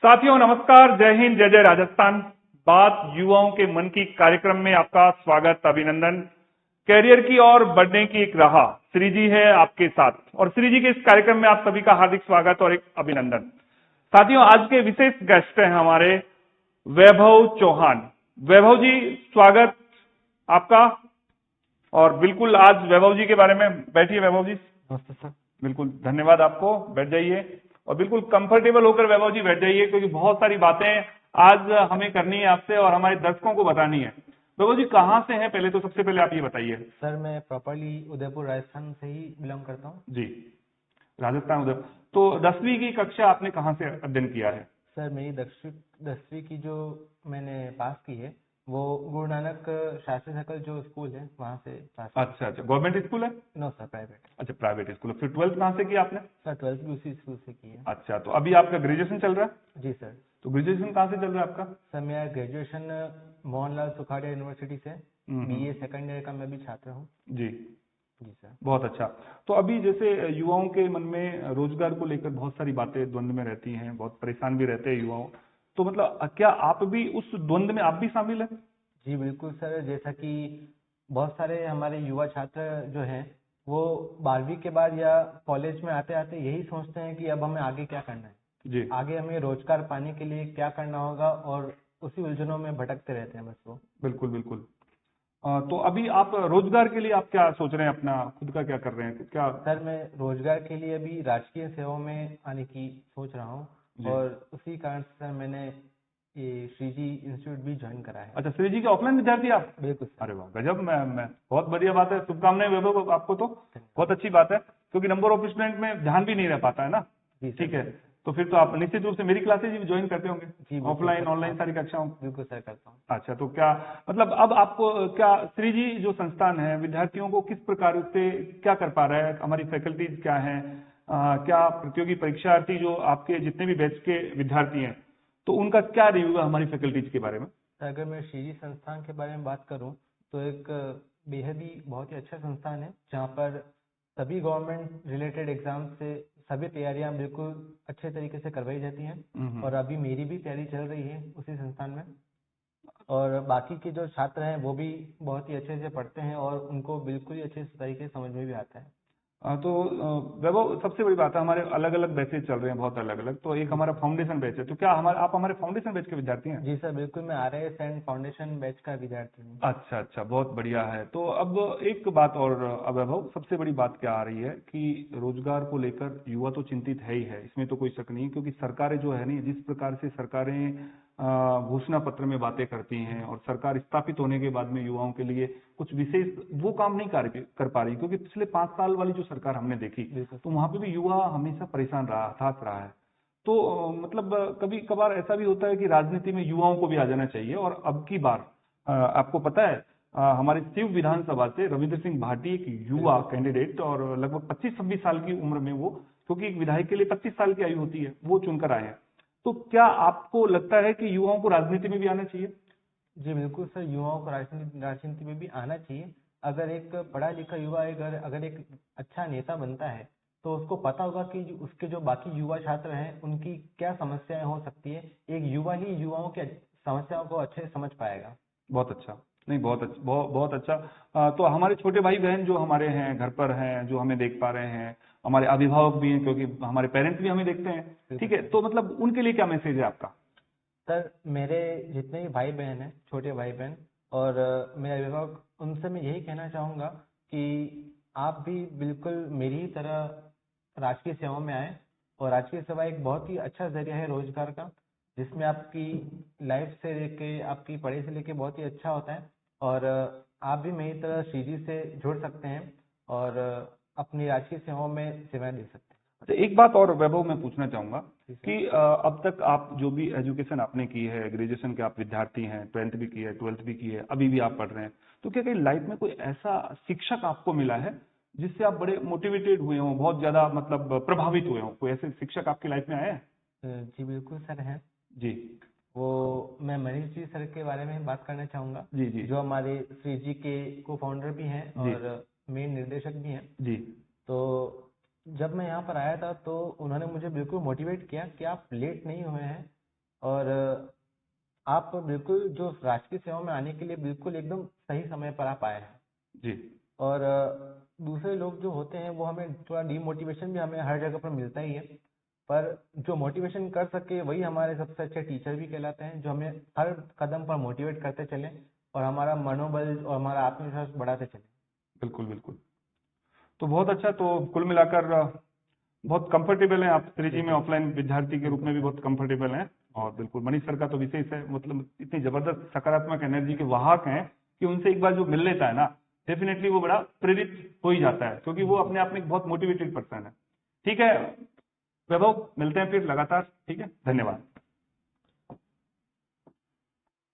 साथियों नमस्कार, जय हिंद, जय जय राजस्थान। बात युवाओं के मन की कार्यक्रम में आपका स्वागत, अभिनंदन। कैरियर की और बढ़ने की एक राह, श्री जी है आपके साथ और श्री जी के इस कार्यक्रम में आप सभी का हार्दिक स्वागत और एक अभिनंदन। साथियों, आज के विशेष गेस्ट हैं हमारे वैभव चौहान। वैभव जी, स्वागत आपका। और बिल्कुल आज वैभव जी के बारे में, बैठिए वैभव जी। नमस्ते सर। बिल्कुल धन्यवाद आपको, बैठ जाइए और बिल्कुल कंफर्टेबल होकर वैभव जी बैठ जाइए, क्योंकि बहुत सारी बातें आज हमें करनी है आपसे और हमारे दर्शकों को बतानी है। वैभव जी कहाँ से हैं, पहले तो सबसे पहले आप ये बताइए। सर मैं प्रॉपरली उदयपुर राजस्थान से ही बिलोंग करता हूँ। जी, राजस्थान उदयपुर। तो 10वीं की कक्षा आपने कहाँ से अध्ययन किया है? सर मेरी दसवीं की जो मैंने पास की है वो गुरु नानक शास्त्री सर्कल जो स्कूल है वहाँ से पास की। अच्छा अच्छा, गवर्नमेंट स्कूल है? No sir, private. अच्छा, प्राइवेट स्कूल। फिर 12th कहाँ से किया आपने? सर 12th भी उसी स्कूल से की है। अच्छा, तो अभी आपका ग्रेजुएशन चल रहा है? जी सर। तो ग्रेजुएशन कहाँ से चल रहा है आपका? सर मेरा ग्रेजुएशन मोहनलाल सुखाड़िया यूनिवर्सिटी से BA सेकंड ईयर का मैं भी छात्र हूँ। जी जी सर। बहुत अच्छा। तो अभी जैसे युवाओं के मन में रोजगार को लेकर बहुत सारी बातें द्वंद में रहती हैं, बहुत परेशान भी रहते हैं युवाओं। तो मतलब क्या आप भी उस द्वंद में आप भी शामिल हैं? जी बिल्कुल सर, जैसा कि बहुत सारे हमारे युवा छात्र जो हैं वो 12वीं के बाद या कॉलेज में आते आते यही सोचते हैं कि अब हमें आगे क्या करना है, जी आगे हमें रोजगार पाने के लिए क्या करना होगा, और उसी उलझनों में भटकते रहते हैं बस वो। बिल्कुल बिल्कुल। तो अभी आप रोजगार के लिए आप क्या सोच रहे हैं, अपना खुद का क्या कर रहे हैं क्या? सर मैं रोजगार के लिए अभी राजकीय सेवा में आने की सोच रहा हूँ जी। और उसी कारण से सर मैंने ये श्रीजी इंस्टीट्यूट भी ज्वाइन करा है। अच्छा, श्री जी के ऑफलाइन विद्यार्थी आप? बिल्कुल सर। अरे वाह, गजब। मैं बहुत बढ़िया बात है, शुभकामनाएं वैभव आपको। तो बहुत अच्छी बात है, क्योंकि नंबर ऑफ स्टूडेंट में ध्यान भी नहीं रह पाता है ना। जी सर। ठीक है, तो फिर तो आप निश्चित रूप से मेरी क्लासेज भी ज्वाइन करते होंगे, जी बिल्कुल ऑफलाइन सर। ऑनलाइन सारी कक्षाओं। बिल्कुल सर करता हूँ। अच्छा, तो क्या मतलब अब आपको क्या श्री जी जो संस्थान है विद्यार्थियों को किस प्रकार से क्या कर पा रहा है, हमारी फैकल्टीज क्या हैं, क्या प्रतियोगी परीक्षार्थी जो आपके जितने भी बैच के विद्यार्थी हैं, तो उनका क्या रिव्यू है हमारी फैकल्टीज के बारे में? तो अगर मैं श्रीजी संस्थान के बारे में बात करूं तो एक बेहद ही बहुत ही अच्छा संस्थान है जहां पर सभी गवर्नमेंट रिलेटेड एग्जाम से सभी तैयारियां बिल्कुल अच्छे तरीके से करवाई जाती हैं और अभी मेरी भी तैयारी चल रही है उसी संस्थान में। और बाकी के जो छात्र हैं वो भी बहुत ही अच्छे से पढ़ते हैं और उनको बिल्कुल ही अच्छे तरीके से समझ में भी आता है। तो वैभव, सबसे बड़ी बात है हमारे अलग अलग बैचेज चल रहे हैं, बहुत अलग अलग। तो एक हमारा फाउंडेशन बैच है, तो क्या आप हमारे फाउंडेशन बैच के विद्यार्थी हैं? जी सर बिल्कुल, मैं RIS एंड फाउंडेशन बैच का विद्यार्थी हूँ। अच्छा अच्छा, बहुत बढ़िया है। तो अब एक बात और वैभव, सबसे बड़ी बात क्या आ रही है कि रोजगार को लेकर युवा तो चिंतित है ही है, इसमें तो कोई शक नहीं, क्योंकि सरकारें जो है नहीं, जिस प्रकार से सरकारें घोषणा पत्र में बातें करती हैं और सरकार स्थापित होने के बाद में युवाओं के लिए कुछ विशेष वो काम नहीं कर पा रही, क्योंकि पिछले 5 साल वाली जो सरकार हमने देखी तो वहां पे भी युवा हमेशा परेशान रहा, हताश रहा है। तो मतलब कभी कभार ऐसा भी होता है कि राजनीति में युवाओं को भी आ जाना चाहिए। और अब की बार आपको पता है हमारे शिव विधानसभा से रविंद्र सिंह भाटी एक युवा कैंडिडेट, और लगभग 25-26 साल की उम्र में वो, क्योंकि एक विधायक के लिए 25 साल की आयु होती है, वो चुनकर आए हैं। तो क्या आपको लगता है कि युवाओं को राजनीति में भी आना चाहिए? जी बिल्कुल सर, युवाओं को राजनीति में भी आना चाहिए। अगर एक पढ़ा लिखा युवा अगर एक अच्छा नेता बनता है तो उसको पता होगा कि उसके जो बाकी युवा छात्र हैं उनकी क्या समस्याएं हो सकती है। एक युवा ही युवाओं की समस्याओं को अच्छे से समझ पाएगा। बहुत अच्छा। नहीं, बहुत अच्छा, बहुत अच्छा। तो हमारे छोटे भाई बहन जो हमारे हैं, घर पर हैं, जो हमें देख पा रहे हैं, हमारे अभिभावक भी हैं, क्योंकि हमारे पेरेंट्स भी हमें देखते हैं, ठीक है, तो मतलब उनके लिए क्या मैसेज है आपका? सर मेरे जितने भी भाई बहन हैं, छोटे भाई बहन और मेरे अभिभावक, उनसे मैं यही कहना चाहूँगा कि आप भी बिल्कुल मेरी ही तरह राजकीय सेवा में आए। और राजकीय सेवा एक बहुत ही अच्छा जरिया है रोजगार का, जिसमें आपकी लाइफ से लेके आपकी पढ़ाई से लेके बहुत ही अच्छा होता है। और आप भी मेरी तरह श्रीजी से जुड़ सकते हैं और अपनी राजकीय सेवाओं में सेवाएं दे सकते हैं। अच्छा, एक बात और वैभव मैं पूछना चाहूंगा जी सर। कि अब तक आप जो भी एजुकेशन आपने की है, ग्रेजुएशन के आप विद्यार्थी हैं, 12th भी की है, 12th भी की है, अभी भी आप पढ़ रहे हैं, तो क्या कहीं लाइफ में कोई ऐसा शिक्षक आपको मिला है जिससे आप बड़े मोटिवेटेड हुए हों, बहुत ज्यादा मतलब प्रभावित हुए हों? कोई ऐसे शिक्षक आपकी लाइफ में आए हैं? जी बिल्कुल सर हैं। जी वो मैं मनीष जी सर के बारे में बात करना चाहूँगा, जी जी जो हमारे श्री जी के को फाउंडर भी हैं जी और मेन निर्देशक भी हैं। जी तो जब मैं यहाँ पर आया था तो उन्होंने मुझे बिल्कुल मोटिवेट किया कि आप लेट नहीं हुए हैं, और आप बिल्कुल जो राजकीय सेवा में आने के लिए बिल्कुल एकदम सही समय पर आप आए हैं। जी। और दूसरे लोग जो होते हैं वो हमें थोड़ा डीमोटिवेशन भी हमें हर जगह पर मिलता ही है, पर जो मोटिवेशन कर सके वही हमारे सबसे अच्छे टीचर भी कहलाते हैं, जो हमें हर कदम पर मोटिवेट करते चलें और हमारा मनोबल और हमारा आत्मविश्वास बढ़ाते चलें। बिल्कुल बिल्कुल। तो बहुत अच्छा, तो कुल मिलाकर बहुत कंफर्टेबल हैं आप श्री जी में, ऑफलाइन विद्यार्थी के रूप में भी बहुत कंफर्टेबल हैं। और बिल्कुल मनीष सर का तो विशेष है, मतलब इतनी जबरदस्त सकारात्मक एनर्जी के वाहक हैं कि उनसे एक बार जो मिल लेता है ना, डेफिनेटली वो बड़ा प्रेरित हो ही जाता है, क्योंकि वो अपने आप में एक बहुत मोटिवेटेड पर्सन है। ठीक है वैभव, मिलते हैं फिर लगातार। ठीक है, धन्यवाद।